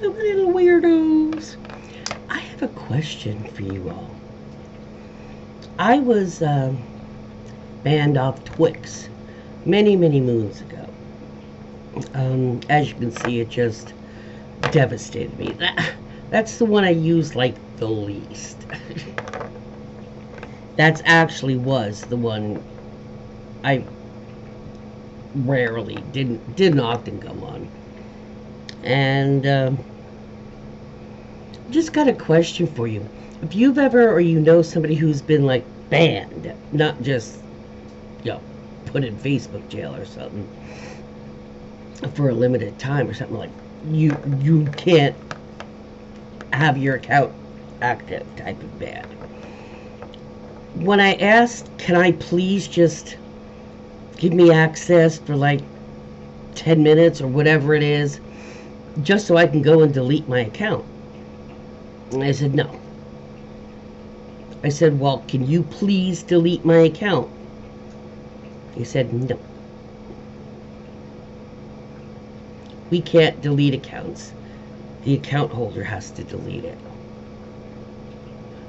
The little weirdos. I have a question for you all. I was banned off Twix many, many moons ago. As you can see, it just devastated me. That's the one I use like the least. That's actually was the one I rarely didn't often go on. And just got a question for you. If you've ever or you know somebody who's been like banned, not just you know put in Facebook jail or something for a limited time or something like you can't have your account active type of ban. When I asked, can I please just give me access for like 10 minutes or whatever it is, just so I can go and delete my account? And I said, no. I said, well, can you please delete my account? He said, no. We can't delete accounts. The account holder has to delete it.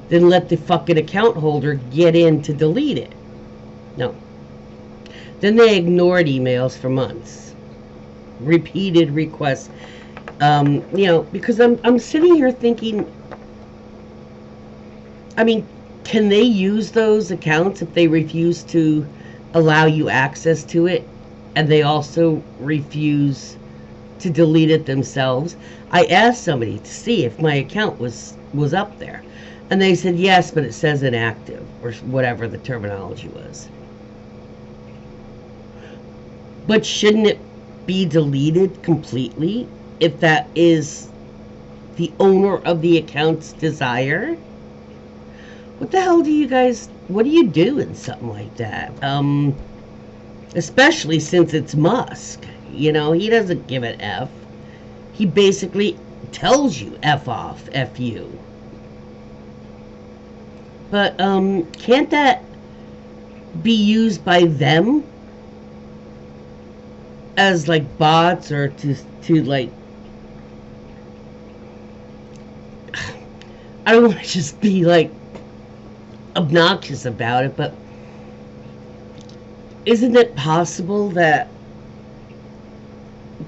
Then let the fucking account holder get in to delete it. No. Then they ignored emails for months. Repeated requests. Because I'm sitting here thinking, I mean, can they use those accounts if they refuse to allow you access to it and they also refuse to delete it themselves? I asked somebody to see if my account was up there. And they said yes, but it says inactive or whatever the terminology was. But shouldn't it be deleted completely if that is the owner of the account's desire? What the hell what do you do in something like that? Especially since it's Musk. He doesn't give an F. He basically tells you F off, F you. But can't that be used by them as like bots or to like, I don't want to just be like obnoxious about it, but isn't it possible that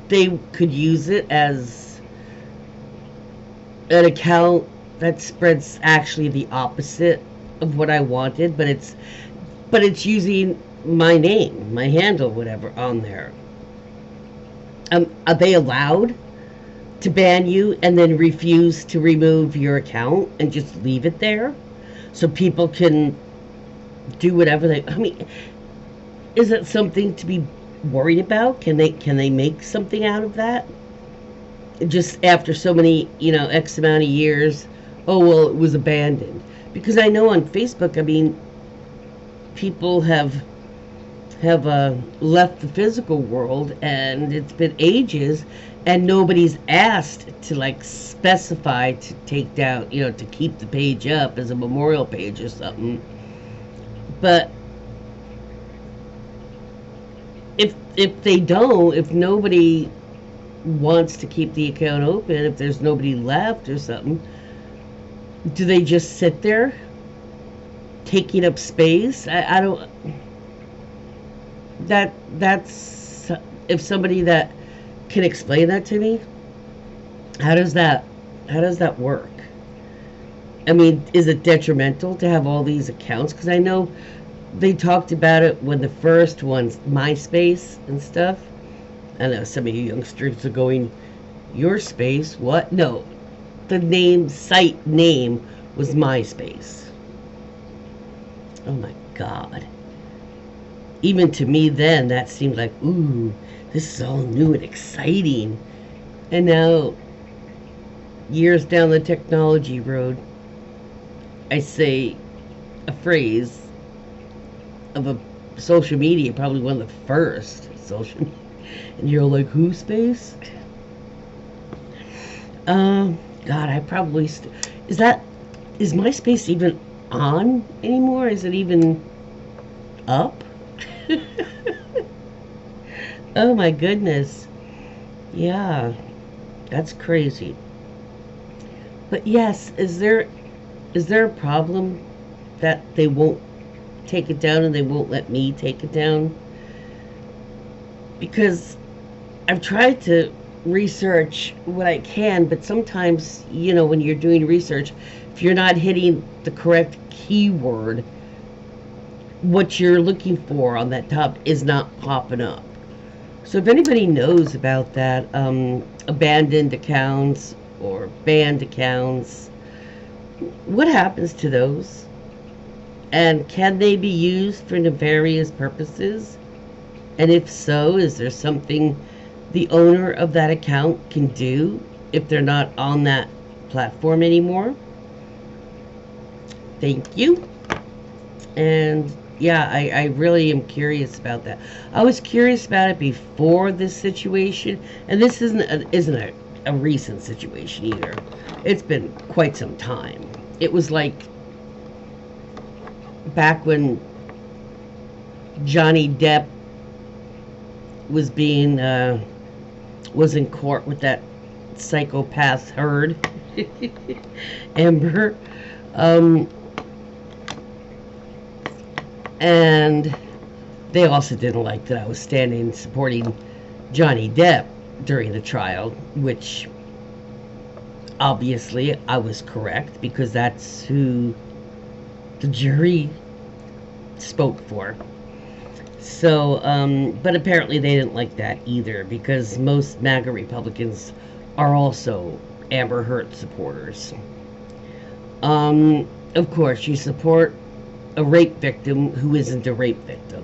they could use it as an account that spreads actually the opposite of what I wanted, but it's using my name, my handle, whatever, on there? Are they allowed to ban you and then refuse to remove your account and just leave it there so people can do whatever they? I mean, is it something to be worried about? Can they make something out of that? Just after so many, X amount of years, oh well, it was abandoned. Because I know on Facebook, I mean, people have left the physical world, and it's been ages, and nobody's asked to like specify to take down, to keep the page up as a memorial page or something. But if they don't, if nobody wants to keep the account open, if there's nobody left or something, do they just sit there taking up space? I don't. That's if somebody that can explain that to me. How does that work? I mean, is it detrimental to have all these accounts? Because I know they talked about it when the first ones, MySpace and stuff. I know some of you youngsters are going, your space? What? No, the site name was MySpace. Oh my God. Even to me then, that seemed like, ooh, this is all new and exciting. And now, years down the technology road, I say a phrase of a social media, probably one of the first social media, and you're like, who space? God, I probably is MySpace even on anymore? Is it even up? Oh my goodness. Yeah, that's crazy. But yes, is there a problem that they won't take it down and they won't let me take it down? Because I've tried to research what I can, but sometimes, when you're doing research, if you're not hitting the correct keyword, what you're looking for on that top is not popping up. So if anybody knows about that, abandoned accounts or banned accounts, what happens to those? And can they be used for nefarious purposes? And if so, is there something the owner of that account can do if they're not on that platform anymore? Thank you. And yeah, I really am curious about that. I was curious about it before this situation, and this isn't a recent situation either. It's been quite some time. It was like back when Johnny Depp was was in court with that psychopath Heard, Amber, and they also didn't like that I was standing supporting Johnny Depp during the trial, which obviously I was correct because that's who the jury spoke for. So, but apparently they didn't like that either because most MAGA Republicans are also Amber Heard supporters. Of course, you support a rape victim who isn't a rape victim.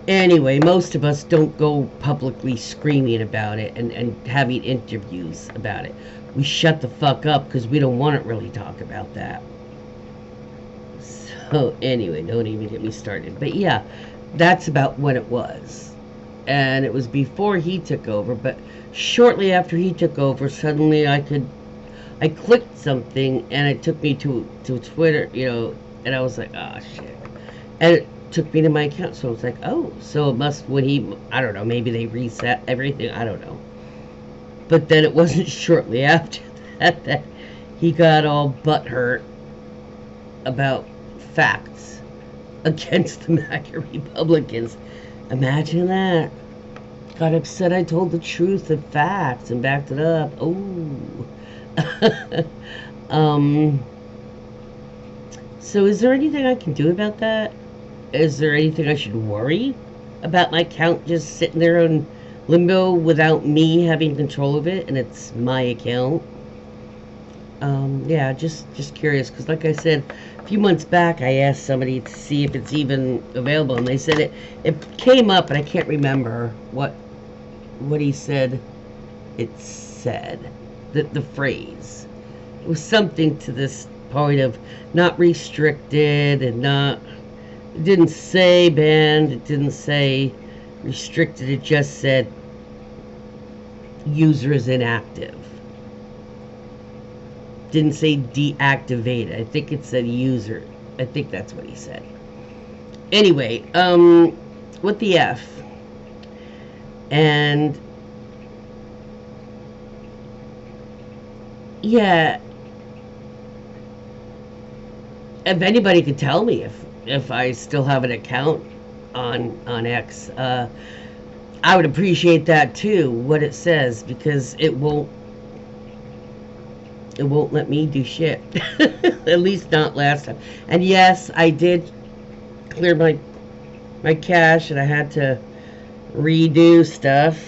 Anyway, most of us don't go publicly screaming about it and having interviews about it. We shut the fuck up because we don't want to really talk about that. So anyway, don't even get me started. But yeah, that's about when it was. And it was before he took over, but shortly after he took over, suddenly I clicked something and it took me to Twitter, and I was like, oh shit. And it took me to my account, so I was like, oh, so it must, I don't know, maybe they reset everything, I don't know. But then it wasn't shortly after that he got all butthurt about facts against the MAGA Republicans. Imagine that. Got upset I told the truth and facts and backed it up. Oh. So is there anything I can do about that? Is there anything I should worry about my account just sitting there on Limbo without me having control of it and it's my account? Yeah, just curious, because like I said, a few months back I asked somebody to see if it's even available, and they said it came up, but I can't remember what he said it said, the phrase. It was something to this point of not restricted and not, it didn't say banned, it didn't say restricted, it just said user is inactive. Didn't say deactivated. I think it said user. I think that's what he said. Anyway, what the F? And yeah, if anybody could tell me if I still have an account on X, I would appreciate that too, what it says, because it won't let me do shit. At least not last time. And yes, I did clear my cache, and I had to redo stuff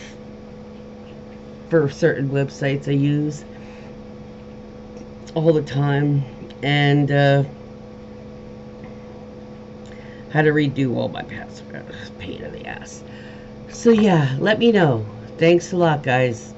for certain websites I use all the time, and had to redo all my passwords. Pain in the ass. So yeah, let me know. Thanks a lot, guys.